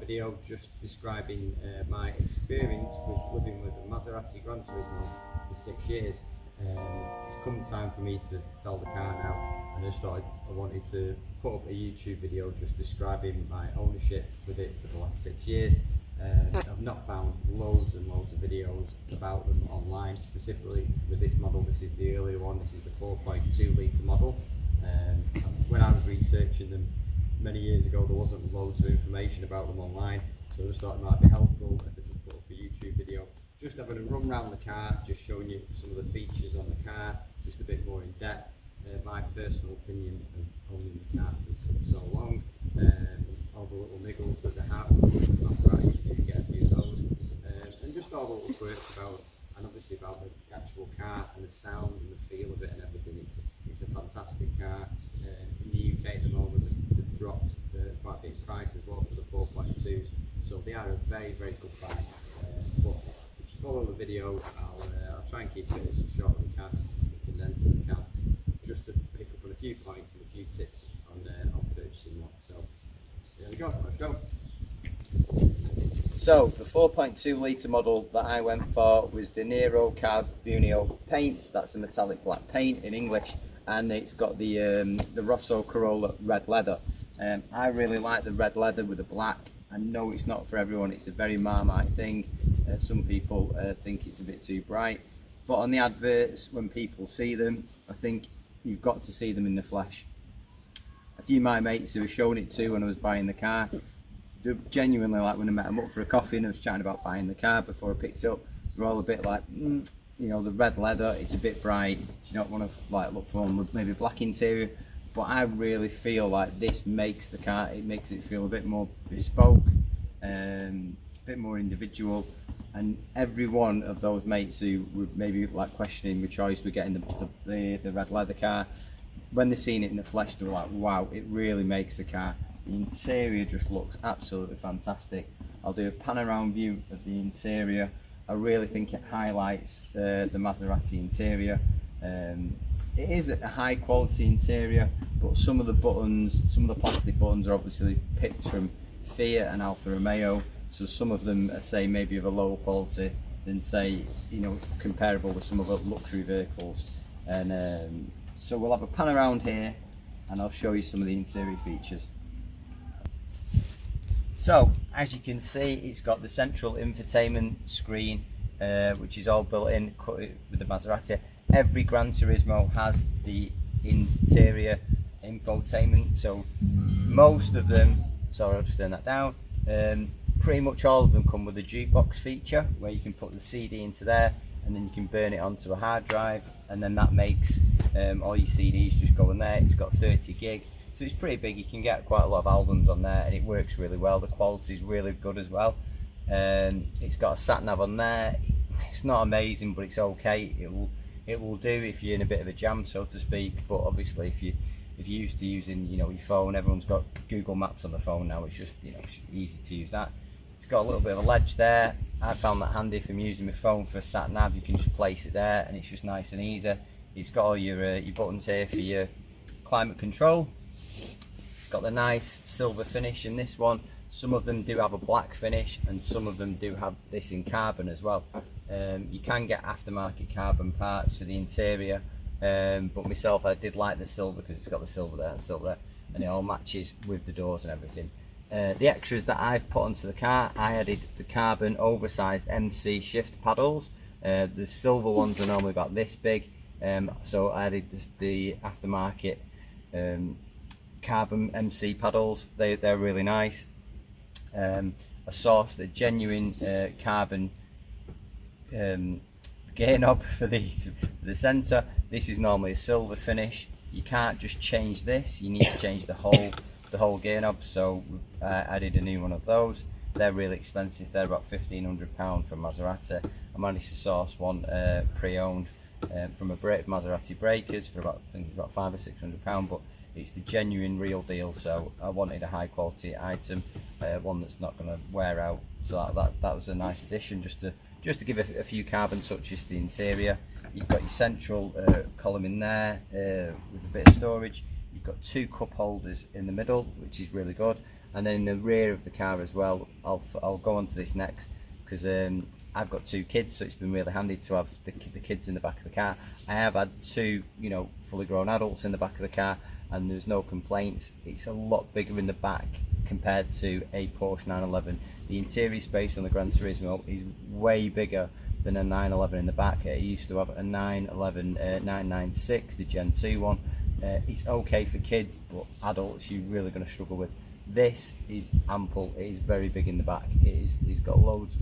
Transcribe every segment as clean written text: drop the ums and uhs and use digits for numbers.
video just describing my experience with living with a Maserati Granturismo for 6 years. It's come time for me to sell the car now, and I just thought I wanted to put up a YouTube video just describing my ownership with it for the last 6 years. I've not found loads and loads of videos about them online, specifically with this model. This is the earlier one. This is the 4.2 litre model. When I was researching them many years ago, there wasn't loads of information about them online, so I just thought it might be helpful if I just put up a YouTube video just having a run around the car, just showing you some of the features on the car, just a bit more in depth, my personal opinion of owning the car for so long, all the little niggles that they have, you do get a few of those, and just all the little quirks about, and obviously about the actual car and the sound and the feel of it and everything. It's a fantastic car. In the UK at the moment, they've dropped quite a big price as well for the 4.2s, so they are a very, very good buy. But if you follow the video, I'll try and keep it as short as I can, as condensed as I can, just to pick up on a few points and a few tips on purchasing one. So there we go, let's go. So the 4.2 litre model that I went for was the Nero Carbonio paint. That's the metallic black paint in English, and it's got the Rosso Corolla red leather. I really like the red leather with the black. I know it's not for everyone, it's a very Marmite thing. Some people think it's a bit too bright, but on the adverts, when people see them, I think you've got to see them in the flesh. A few of my mates who were showing it to when I was buying the car, they genuinely, like when I met them up for a coffee and I was chatting about buying the car before I picked it up, they're all a bit like, you know, the red leather, it's a bit bright, you don't want to like look for one with maybe black interior. But I really feel like this makes the car, it makes it feel a bit more bespoke, a bit more individual. And every one of those mates who were maybe like questioning the choice with getting the red leather car, when they're seeing it in the flesh, they're like, wow, it really makes the car. The interior just looks absolutely fantastic. I'll do a pan around view of the interior. I really think it highlights the Maserati interior. It is a high quality interior, but some of the buttons, some of the plastic buttons are obviously picked from Fiat and Alfa Romeo, so some of them are, say, maybe of a lower quality than, say, you know, comparable with some of the luxury vehicles. And so we'll have a pan around here and I'll show you some of the interior features. So as you can see, it's got the central infotainment screen, which is all built in with the Maserati. Every Granturismo has the interior infotainment, so most of them, sorry, I'll just turn that down, pretty much all of them come with a jukebox feature where you can put the CD into there and then you can burn it onto a hard drive, and then that makes all your CDs just go in there. It's got 30 gig, so it's pretty big. You can get quite a lot of albums on there and it works really well. The quality is really good as well. It's got a sat nav on there. It's not amazing, but it's okay. It will do if you're in a bit of a jam, so to speak. But obviously if you're used to using, you know, your phone, everyone's got Google Maps on the phone now, it's just, you know, it's easy to use that. It's got a little bit of a ledge there. I found that handy if I'm using my phone for sat nav. You can just place it there and it's just nice and easy. It's got all your buttons here for your climate control. It's got the nice silver finish in this one. Some of them do have a black finish and some of them do have this in carbon as well. You can get aftermarket carbon parts for the interior, but myself, I did like the silver because it's got the silver there and silver there, and it all matches with the doors and everything. The extras that I've put onto the car, I added the carbon oversized MC shift paddles. The silver ones are normally about this big, so I added the aftermarket carbon MC paddles. They're really nice. I sourced the genuine carbon gear knob for the centre. This is normally a silver finish. You can't just change this, you need to change the whole gear knob, so I added a new one of those. They're really expensive, they're about £1,500 from Maserati. I managed to source one pre-owned from a Maserati Breakers for about, I think it's about £500 or £600, but it's the genuine real deal, so I wanted a high quality item, one that's not going to wear out, so that was a nice addition, just to give a few carbon touches to the interior. You've got your central column in there with a bit of storage. You've got 2 cup holders in the middle, which is really good, and then in the rear of the car as well. I'll go on to this next, because I've got 2 kids, so it's been really handy to have the kids in the back of the car. I have had 2, you know, fully grown adults in the back of the car, and there's no complaints. It's a lot bigger in the back compared to a Porsche 911. The interior space on the Granturismo is way bigger than a 911 in the back. It used to have a 911 996, the Gen 2 one. It's okay for kids, but adults you're really going to struggle with. This is ample. It is very big in the back. It's got loads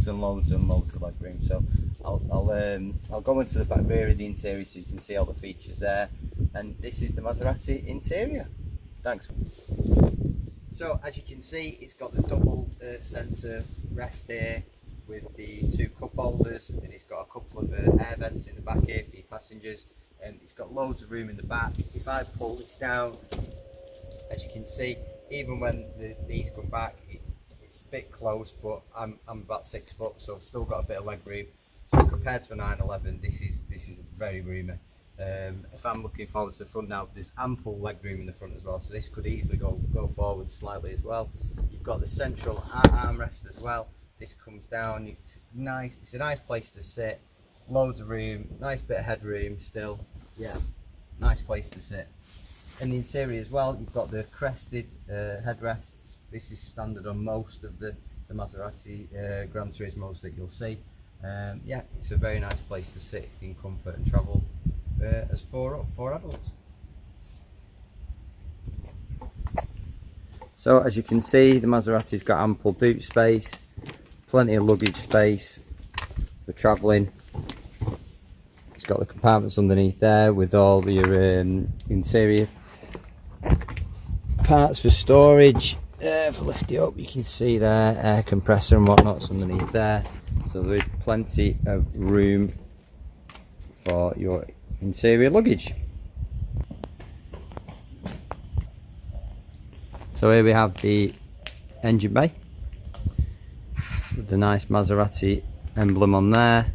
and loads of leg room. So I'll go into the back rear of the interior so you can see all the features there. And this is the Maserati interior. Thanks. So as you can see, it's got the double centre rest here with the 2 cup holders, and it's got a couple of air vents in the back here for your passengers, and it's got loads of room in the back. If I pull this down, as you can see, even when the knees come back, it's a bit close, but I'm about 6 foot, so I've still got a bit of leg room. So compared to a 911, this is very roomy. If I'm looking forward to the front now, there's ample leg room in the front as well, so this could easily go forward slightly as well. You've got the central armrest as well. This comes down. It's nice. It's a nice place to sit. Loads of room. Nice bit of headroom still. Yeah, nice place to sit. In the interior as well, you've got the crested headrests. This is standard on most of the Maserati Granturismos that you'll see. Yeah, it's a very nice place to sit in comfort and travel as four adults. So as you can see, the Maserati's got ample boot space, plenty of luggage space for travelling. It's got the compartments underneath there with all your interior parts for storage. If I lift it up, you can see there, air compressor and whatnot's underneath there. So there is plenty of room for your interior luggage. So here we have the engine bay with the nice Maserati emblem on there.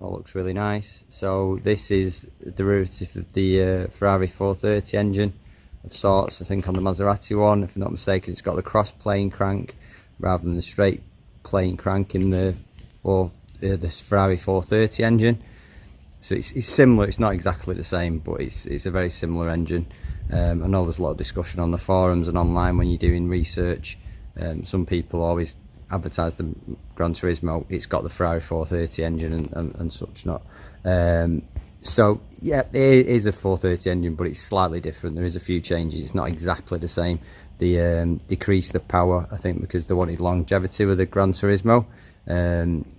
All looks really nice. So this is a derivative of the Ferrari 430 engine of sorts, I think, on the Maserati one. If I'm not mistaken, it's got the cross plane crank rather than the straight plane crank in the Ferrari 430 engine. So it's similar. It's not exactly the same, but it's a very similar engine. I know there's a lot of discussion on the forums and online when you're doing research. Some people always advertise the Gran Turismo. It's got the Ferrari 430 engine and such not. So yeah, it is a 430 engine, but it's slightly different. There is a few changes. It's not exactly the same. They decreased the power, I think, because they wanted longevity with the Gran Turismo.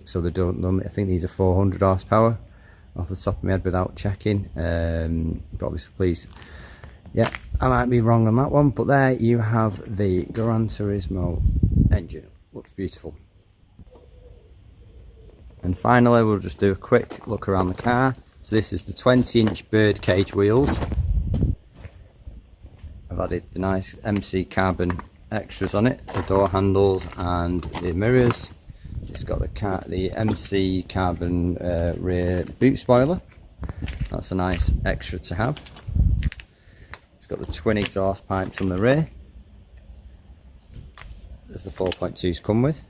So they don't. I think these are 400 horsepower off the top of my head without checking. But obviously, please. Yeah, I might be wrong on that one, but there you have the Gran Turismo engine. Looks beautiful. And finally, we'll just do a quick look around the car. So this is the 20-inch birdcage wheels. I've added the nice MC carbon extras on it, the door handles and the mirrors. It's got the MC carbon rear boot spoiler. That's a nice extra to have. It's got the twin exhaust pipes on the rear. There's the 4.2s come with.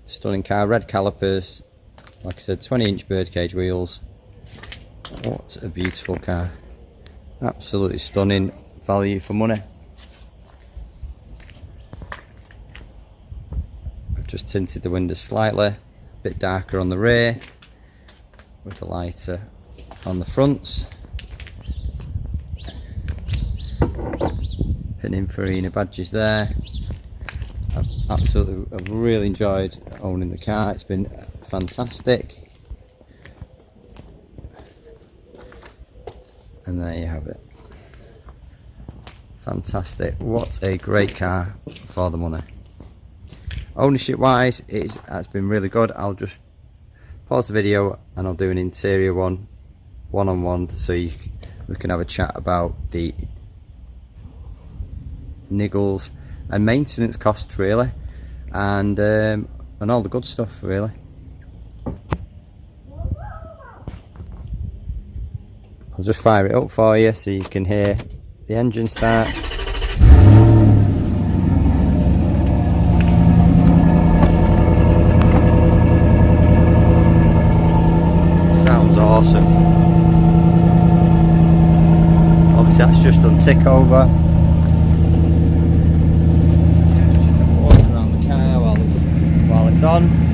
Stunning car, red calipers, like I said, 20-inch birdcage wheels. What a beautiful car. Absolutely stunning, value for money. I've just tinted the windows slightly, a bit darker on the rear, with the lighter on the fronts. Pininfarina badges there. I've really enjoyed owning the car. It's been fantastic. And there you have it. Fantastic. What a great car for the money. Ownership wise, it's been really good. I'll just pause the video and I'll do an interior one-on-one so we can have a chat about the niggles and maintenance costs, really, and all the good stuff, really. I'll just fire it up for you so you can hear the engine start. Sounds awesome. Obviously that's just done tick over. Walk around the car while it's on.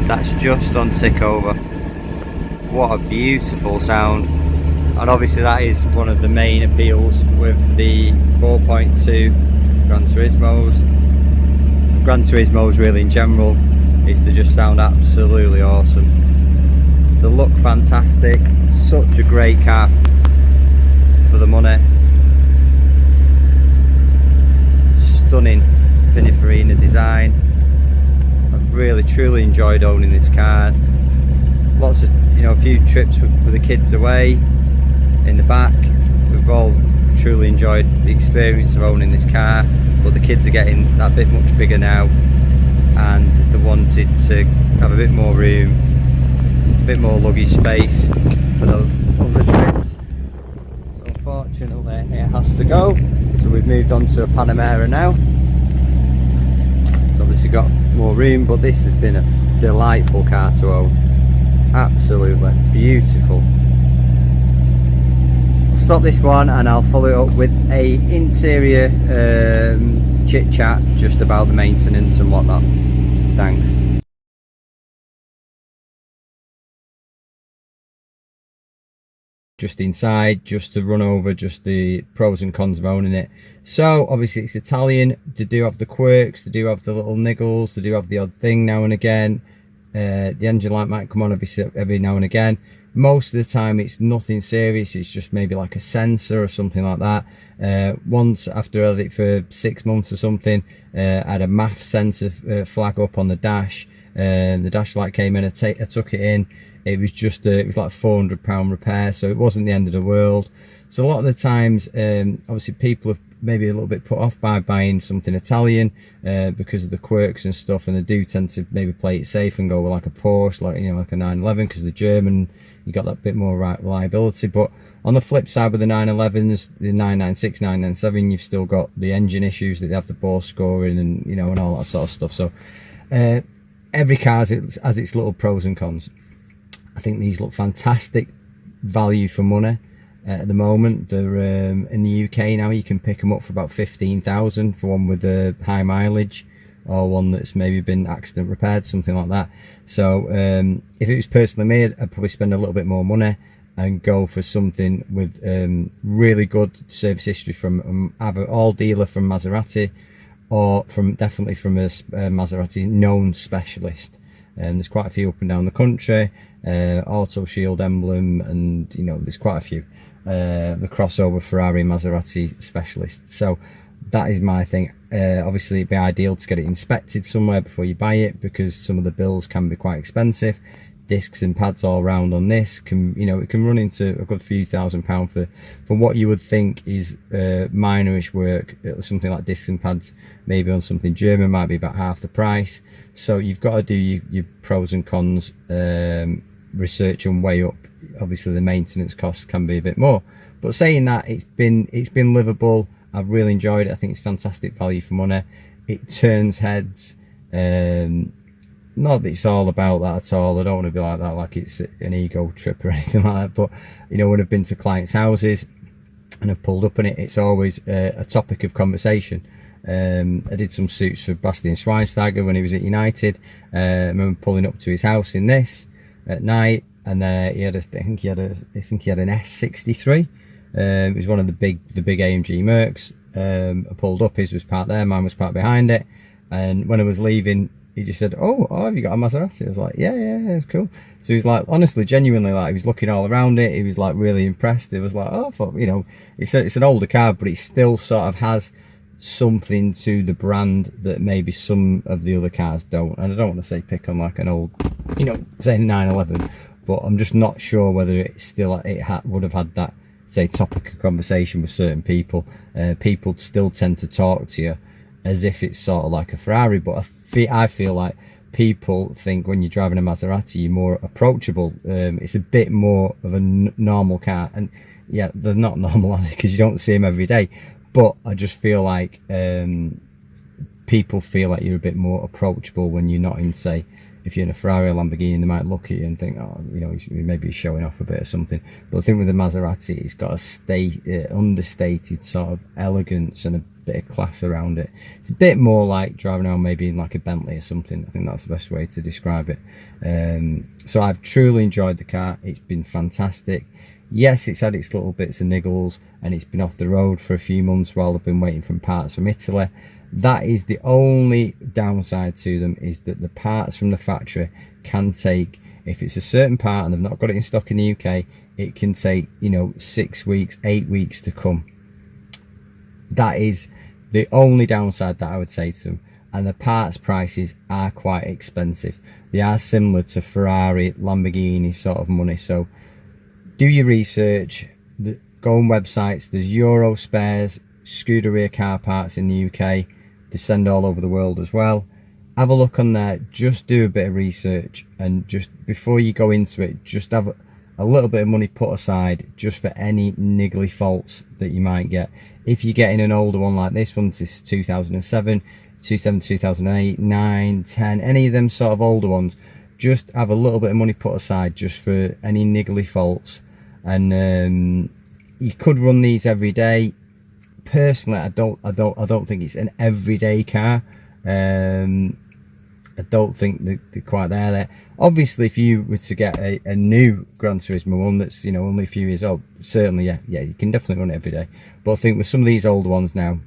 That's just on tick over. What a beautiful sound. And obviously that is one of the main appeals with the 4.2 Granturismos really in general, is they just sound absolutely awesome. They look fantastic, such a great car for the money. Stunning Pininfarina design. Really truly enjoyed owning this car. Lots of, a few trips with the kids away in the back. We've all truly enjoyed the experience of owning this car, but the kids are getting that bit much bigger now and they wanted to have a bit more room, a bit more luggage space for those other trips. So unfortunately it has to go, so we've moved on to a Panamera now. It's obviously got more room, but this has been a delightful car to own. Absolutely beautiful. I'll stop this one and I'll follow it up with a interior chit chat just about the maintenance and whatnot. Thanks. Just inside, just to run over just the pros and cons of owning it. So obviously it's Italian, they do have the quirks, they do have the little niggles, they do have the odd thing now and again. The engine light might come on obviously every now and again. Most of the time it's nothing serious, it's just maybe like a sensor or something like that. Once after I had it for 6 months or something, I had a MAF sensor flag up on the dash. The dash light came in, I took it in. It was just it was like £400 repair, so it wasn't the end of the world. So a lot of the times obviously people are maybe a little bit put off by buying something Italian because of the quirks and stuff, and they do tend to maybe play it safe and go with like a Porsche, like like a 911, because the German, you got that bit more reliability. But on the flip side with the 911s, the 996, 997, you've still got the engine issues that they have the bore scoring and and all that sort of stuff. So every car has its little pros and cons. I think these look fantastic value for money at the moment. They're in the UK now, you can pick them up for about 15,000 for one with a high mileage, or one that's maybe been accident repaired, something like that. So if it was personally me, I'd probably spend a little bit more money and go for something with really good service history from either all dealer from Maserati, or definitely from a Maserati known specialist. There's quite a few up and down the country. Auto Shield emblem, and there's quite a few. The crossover Ferrari Maserati specialists. So that is my thing. Obviously it'd be ideal to get it inspected somewhere before you buy it, because some of the bills can be quite expensive. Discs and pads all round on this can it can run into a good few £1,000 for what you would think is minorish work. Something like discs and pads maybe on something German might be about half the price. So you've got to do your pros and cons research and weigh up. Obviously the maintenance costs can be a bit more, but saying that, it's been livable. I've really enjoyed it. I think it's fantastic value for money. It turns heads. Not that it's all about that at all. I don't want to be like that, like it's an ego trip or anything like that. But when I've been to clients' houses and I've pulled up on it, it's always a topic of conversation. I did some suits for Bastian Schweinsteiger when he was at United. I remember pulling up to his house in this at night, and I think he had an S63. It was one of the big AMG Mercs. I pulled up, his was parked there, mine was parked behind it, and when I was leaving, he just said, oh, have you got a Maserati? I was like, yeah, it's cool. So he's like, honestly, genuinely, like, he was looking all around it, he was like really impressed. It was like, oh, I thought, it's an older car, but it still sort of has something to the brand that maybe some of the other cars don't. And I don't want to say pick on like an old, say 911, but I'm just not sure whether it still would have had that, say, topic of conversation with certain people. People still tend to talk to you as if it's sort of like a Ferrari, but I feel like people think when you're driving a Maserati you're more approachable. It's a bit more of a normal car, and yeah, they're not normal because you don't see them every day, but I just feel like people feel like you're a bit more approachable when you're not in, say, if you're in a Ferrari or Lamborghini, they might look at you and think, oh, you know, maybe he's showing off a bit or something. But I think with the Maserati, it's got a understated sort of elegance and a bit of class around it. It's a bit more like driving around maybe in like a Bentley or something. I think that's the best way to describe it. So I've truly enjoyed the car. It's been fantastic. Yes, it's had its little bits of niggles, and it's been off the road for a few months while I've been waiting for parts from Italy. That is the only downside to them, is that the parts from the factory can take, if it's a certain part and they've not got it in stock in the UK, it can take, you know, 6 weeks, 8 weeks to come. That is the only downside that I would say to them. And the parts prices are quite expensive. They are similar to Ferrari, Lamborghini sort of money. So do your research, go on websites. There's Euro spares, Scuderia car parts in the UK. They send all over the world as well. Have a look on there, just do a bit of research, and just before you go into it, just have a little bit of money put aside just for any niggly faults that you might get. If you're getting an older one like this one, this is 2007, 2008, 9, 10, any of them sort of older ones, just have a little bit of money put aside just for any niggly faults. And you could run these every day. Personally, I don't think it's an everyday car. I don't think they're quite there. Obviously, if you were to get a new Gran Turismo one that's, you know, only a few years old, certainly, yeah, you can definitely run it every day. But I think with some of these older ones now,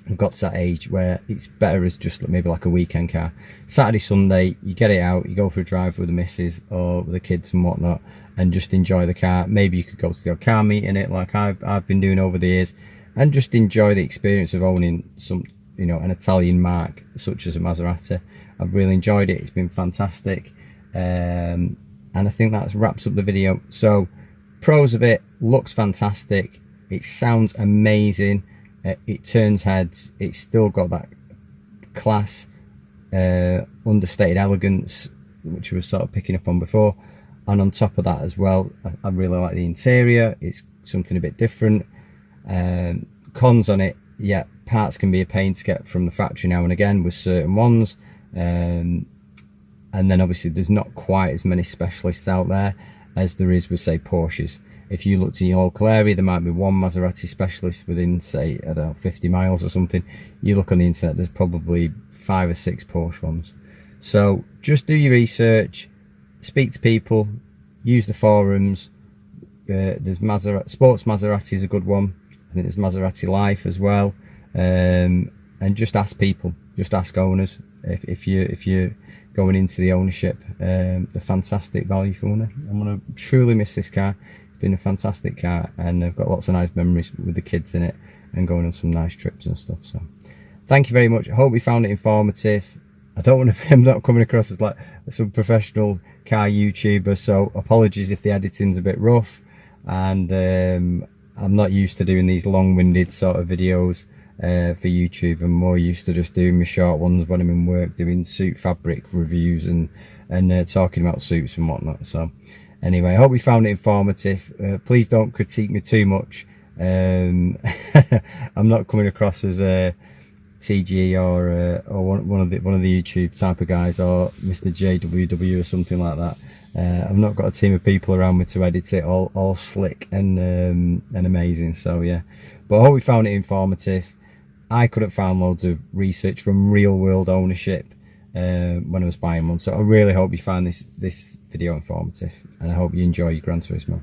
we've got to that age where it's better as just maybe like a weekend car. Saturday, Sunday, you get it out, you go for a drive with the missus or with the kids and whatnot, and just enjoy the car. Maybe you could go to the car meet in it, like I've been doing over the years, and just enjoy the experience of owning some, you know, an Italian marque such as a Maserati. I've really enjoyed it. It's been fantastic, and I think that wraps up the video. So, pros of it: looks fantastic, it sounds amazing, it turns heads, it's still got that class, understated elegance, which we were sort of picking up on before. And on top of that as well, I really like the interior. It's something a bit different. Cons on it: yeah, parts can be a pain to get from the factory now and again with certain ones, and then obviously there's not quite as many specialists out there as there is with, say, Porsches. If you looked in your local area, there might be one Maserati specialist within, say, I don't know, 50 miles or something. You look on the internet, there's probably 5 or 6 Porsche ones. So just do your research, speak to people, use the forums. There's Sports Maserati is a good one. I think there's Maserati Life as well, and just ask people, just ask owners if you're going into the ownership. The fantastic value for money. I'm gonna truly miss this car. It's been a fantastic car, and I've got lots of nice memories with the kids in it and going on some nice trips and stuff. So thank you very much. I hope you found it informative. I don't want to, I'm not coming across as like some professional car YouTuber, so apologies if the editing's a bit rough, and I'm not used to doing these long-winded sort of videos for YouTube. I'm more used to just doing my short ones when I'm in work, doing suit fabric reviews and talking about suits and whatnot. So anyway, I hope you found it informative. Please don't critique me too much. I'm not coming across as a TG or one of the YouTube type of guys, or Mr. JWW or something like that. I've not got a team of people around me to edit it all slick and amazing. So yeah, but I hope you found it informative. I could have found loads of research from real world ownership when I was buying one. So I really hope you found this video informative, and I hope you enjoy your Gran Turismo.